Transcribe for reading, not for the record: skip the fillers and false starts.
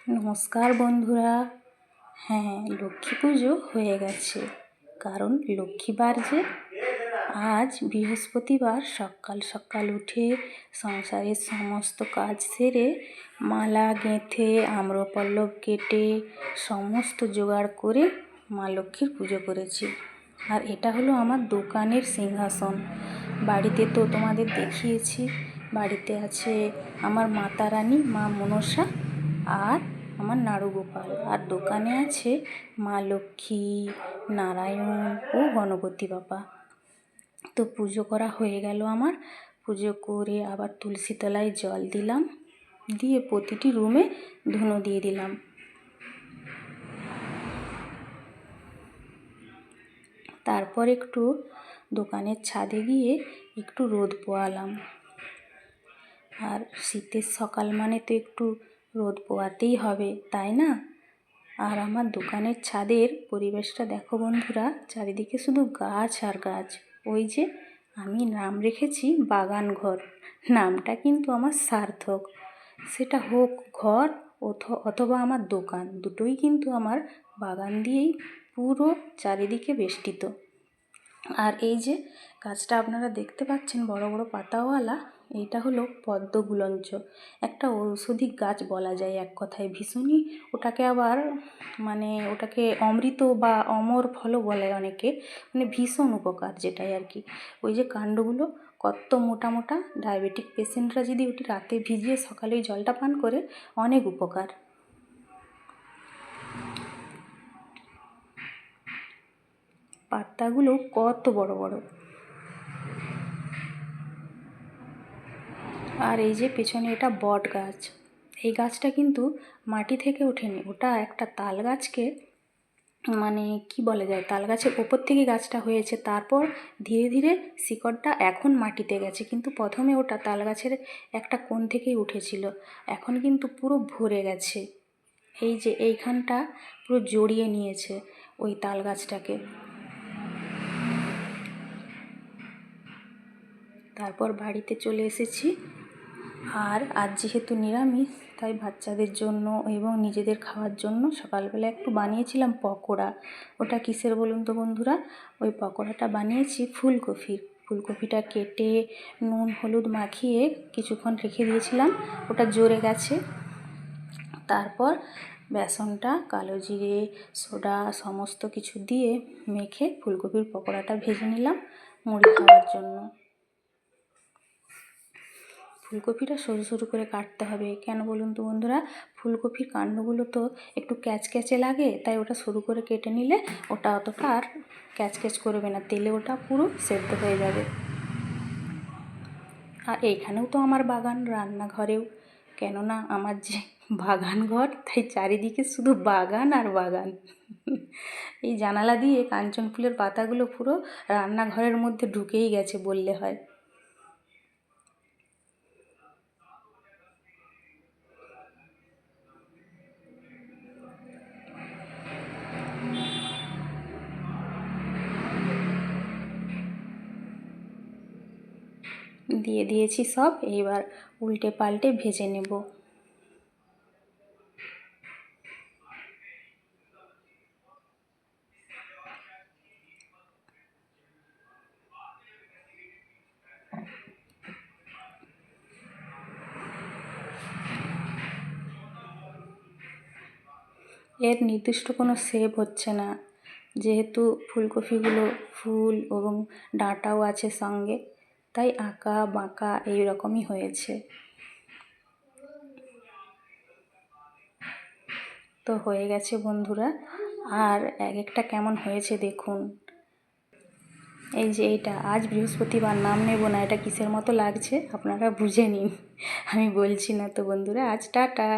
নমস্কার বন্ধুরা। হ্যাঁ, লক্ষ্মী পুজো হয়ে গেছে, কারণ লক্ষ্মীবার যে। আজ বৃহস্পতিবার সকাল সকাল উঠে সংসারের সমস্ত কাজ সেরে মালা গেঁথে আম্রপল্লব কেটে সমস্ত জোগাড় করে মা লক্ষ্মীর পুজো করেছি। আর এটা হলো আমার দোকানের সিংহাসন। বাড়িতে তো তোমাদের দেখিয়েছি, বাড়িতে আছে আমার মাতা রানী মা মনসা আর আমার নাড়ুগোপাল, আর দোকানে আছে মা লক্ষ্মী, নারায়ণ ও গণপতি বাবা। তো পুজো করা হয়ে গেল আমার। পুজো করে আবার তুলসী তলায় জল দিলাম, দিয়ে প্রতিটি রুমে ধুনো দিয়ে দিলাম। তারপর একটু দোকানের ছাদে গিয়ে একটু রোদ পোয়ালাম। আর শীতের সকাল মানে তো একটু রোদ পোয়াতেই হবে, তাই না? আর আমার দোকানের ছাদের পরিবেশটা দেখো বন্ধুরা, চারিদিকে শুধু গাছ আর গাছ। ওই যে আমি নাম রেখেছি বাগান ঘর, নামটা কিন্তু আমার সার্থক। সেটা হোক ঘর অথবা আমার দোকান, দুটোই কিন্তু আমার বাগান দিয়েই পুরো চারিদিকে বেষ্টিত। আর এই যে গাছটা আপনারা দেখতে পাচ্ছেন বড় বড় পাতাওয়ালা, এইটা হলো পদ্মগুলঞ্চ, একটা ঔষধি গাছ বলা যায় এক কথায়। ভীষণই ওটাকে আবার ওটাকে অমৃত বা অমর ফলও বলে অনেকে, ভীষণ উপকার যেটাই আর কি। ওই যে কাণ্ডগুলো কত মোটা মোটা, ডায়াবেটিক পেশেন্টরা যদি ওটি রাতে ভিজিয়ে সকালে ওই জলটা পান করে, অনেক উপকার। পাতাগুলো কত বড় বড়। আর এই যে পেছনে এটা বট গাছ, এই গাছটা কিন্তু মাটি থেকে ওঠেনি, ওটা একটা তাল গাছকে কি বলা যায়, তাল গাছের ওপর থেকে গাছটা হয়েছে। তারপর ধীরে ধীরে শিকড়টা এখন মাটিতে গেছে, কিন্তু প্রথমে ওটা তাল গাছের একটা কোণ থেকেই উঠেছিল। এখন কিন্তু পুরো ভরে গেছে, এই যে এইখানটা পুরো জড়িয়ে নিয়েছে ওই তাল গাছটাকে। তারপর বাড়িতে চলে এসেছি। আর আজ যেহেতু নিরামিষ, তাই বাচ্চাদের জন্য এবং নিজেদের খাওয়ার জন্য সকালবেলা একটু বানিয়েছিলাম পকোড়া। ওটা কিসের বলুন তো বন্ধুরা? ওই পকোড়াটা বানিয়েছি ফুলকপির। ফুলকপিটা কেটে নুন হলুদ মাখিয়ে কিছুক্ষণ রেখে দিয়েছিলাম, ওটা জড়ে গেছে। তারপর বেসনটা, কালো জিরে, সোডা সমস্ত কিছু দিয়ে মেখে ফুলকপির পকোড়াটা ভেজে নিলাম মুড়ি খাওয়ার জন্য। ফুলকপিটা সরু সরু করে কাটতে হবে, কেন বলুন তো বন্ধুরা? ফুলকপির কাণ্ডগুলো তো একটু ক্যাচক্যাচে লাগে, তাই ওটা সরু করে কেটে নিলে ওটা অতটা আর ক্যাচক্যাচ করবে না, তেলে ওটা পুরো সেদ্ধ হয়ে যাবে। আর এইখানেও তো আমার বাগান, রান্নাঘরেও। কেননা আমার যে বাগান ঘর, তাই চারিদিকে শুধু বাগান আর বাগান। এই জানালা দিয়ে কাঞ্চন ফুলের পাতাগুলো পুরো রান্নাঘরের মধ্যে ঢুকেই গেছে বললে হয়। দিয়ে দিয়েছি সব, এইবার উল্টে পাল্টে ভেজে নেব। এর নির্দিষ্ট কোনো শেপ হচ্ছে না, যেহেতু ফুলকপিগুলো ফুল এবং ডাঁটাও আছে সঙ্গে, তাই আঁকা বাঁকা এই রকমই হয়েছে। তো হয়ে গেছে বন্ধুরা। আর এক একটা কেমন হয়েছে দেখুন। এই যে এইটা, আজ বৃহস্পতিবার, নাম নেব না, এটা কিসের মতো লাগছে আপনারা বুঝে নিন, আমি বলছি না। তো বন্ধুরা, আজ টাটা।